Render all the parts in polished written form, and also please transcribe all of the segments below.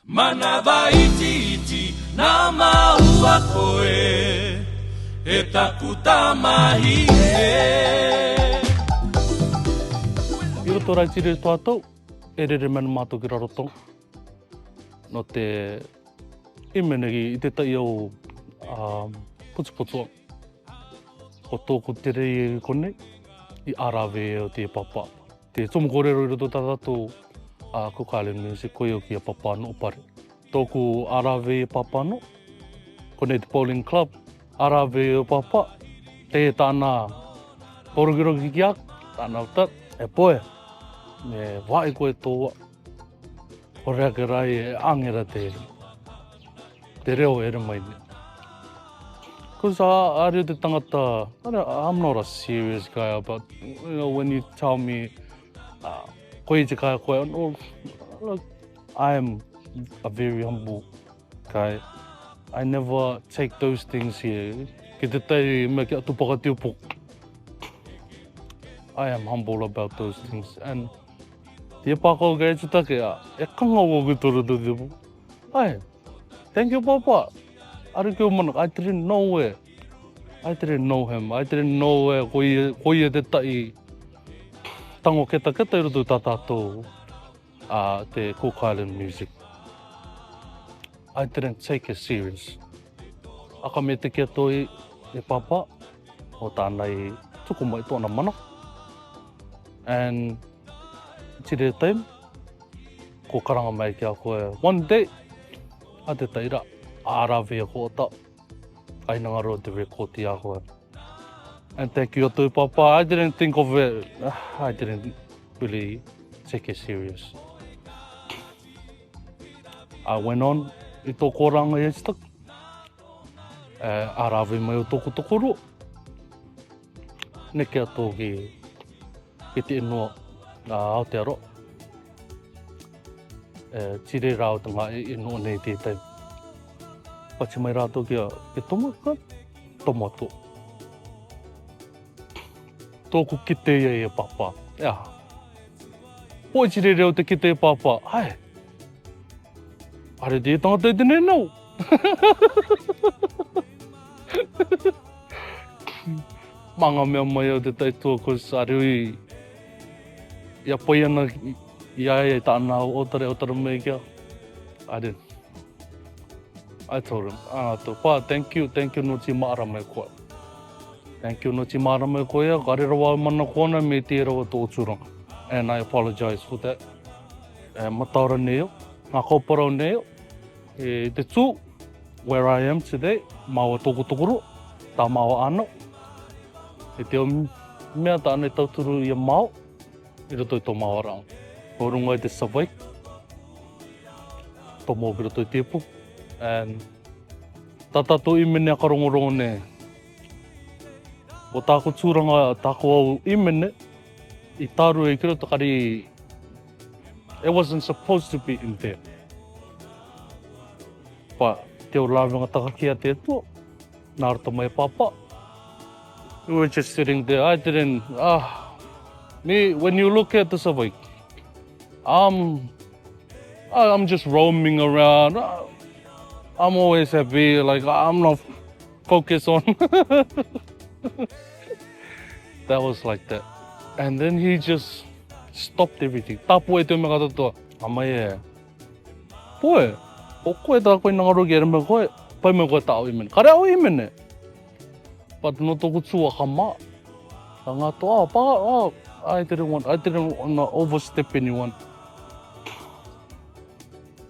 Manava iti iti na maua koe e takuta mahi e. I roto rai tiri tuatou, e rere mena mātou ki Rarotonga. No te imenegi i te tai au putuputua. Ko tōku te rei konei, i arawe o te papa. Te tumu kōrero i roto tātou Polynesian music, koe o ki a papa Noo Pare. Tōku arawe papa no, konei te bowling club, arawe o papa, te tāna porogirogi ki ak, tāna utat, e poe, me wae koe tōa. Horea ke rai e angera te reo ere mai ne. Because I reo te tangata, I'm not a serious guy, but you know, when you tell me, koe te kai koe, no, look, I am a very humble guy. I never take those things here. Ki te tei me ki atu pakatiupo. I am humble about those things. And te pākau ka Aitutaki, e kanga o kutoro to te po. Ai, thank you, Papa. Aru ki o mana, I didn't know it. I didn't know him. I didn't know it. Koe te tai tango keta i roto tā tātou te Polynesian music. I didn't take it serious. Aka me te kia toi e papa o tānei tuku mai tōna mana. And tire time, ko karanga mai ki a koe. One day, a te taira, ārawe a ko ota. Ainangaro te rekoti a koe. And thank you to Papa. I didn't think of it. I didn't really take it serious. I went on i tō kōranga i Aitutaki. Arawe mai o tōku tokoro. Neke ato ki te inua Aotearoa. Tire Rarotonga e inua nei tētai. Pachi mai rātou ki tomaka, tomato. Tōku kite ia e papa. Ia. Poi tire reo te kite e papa. Ai. Are te tangata i tēnei nau. Manga mea mai au te taitua, cause are ui ia pai ana i ai tāna otare mei kia. I didn't. I told him, pa, thank you no ti maara mai koe. Thank you no ti maara mai koe, ka rera wā mana kona me te rawa tō tūranga. And I apologize for that. Mataura neo, ngā kōparau neo, e te tū, where I am today, maua tōku tokoro, tā maua anō. E te o mea tānei tauturu i a mao, i roto i tō maua rao. Ko runga i te Savaiki, tō mō ki roto i tēpu. And tā tātou imene a karongorongo ne. O tāko tūranga, tāko au imene, i tāru e ki roto kari, it wasn't supposed to be in there. But te o lawenga takaki a te atua, nā rata mai papa. We were just sitting there. I didn't, me, when you look at the Savaiki, I'm just roaming around. I'm always happy, like I'm not focused on. That was like that. And then he just stopped everything. Tapu e te me katotoa. Amai e. Poe, o koe tā koe nangarogi ere me koe, pai me koe tā au imene. Kare au imene. But no tōku tūa ka mā. Ka ngā tō, I didn't want to overstep anyone.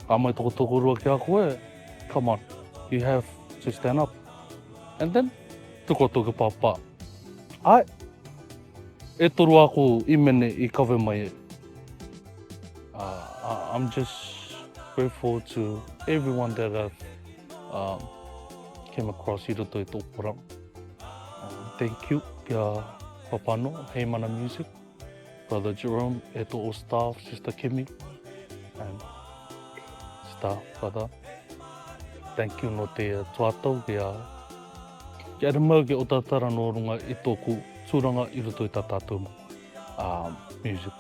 Amai tōku tōku rua ki a koe. Come on, you have to stand up. And then, tuko tōku papa. Ai, e toru aku imene I kawe mai e. I'm just grateful to everyone that I've came across I roto I tō porang. Thank you, kia papano, Heimana Music, Brother Jerome, e tō o staff, Sister Kimi, and staff, brother. Thank you no te tuatau kia arima ki o tātara no runga I tōku tūranga I roto I tā tātou music.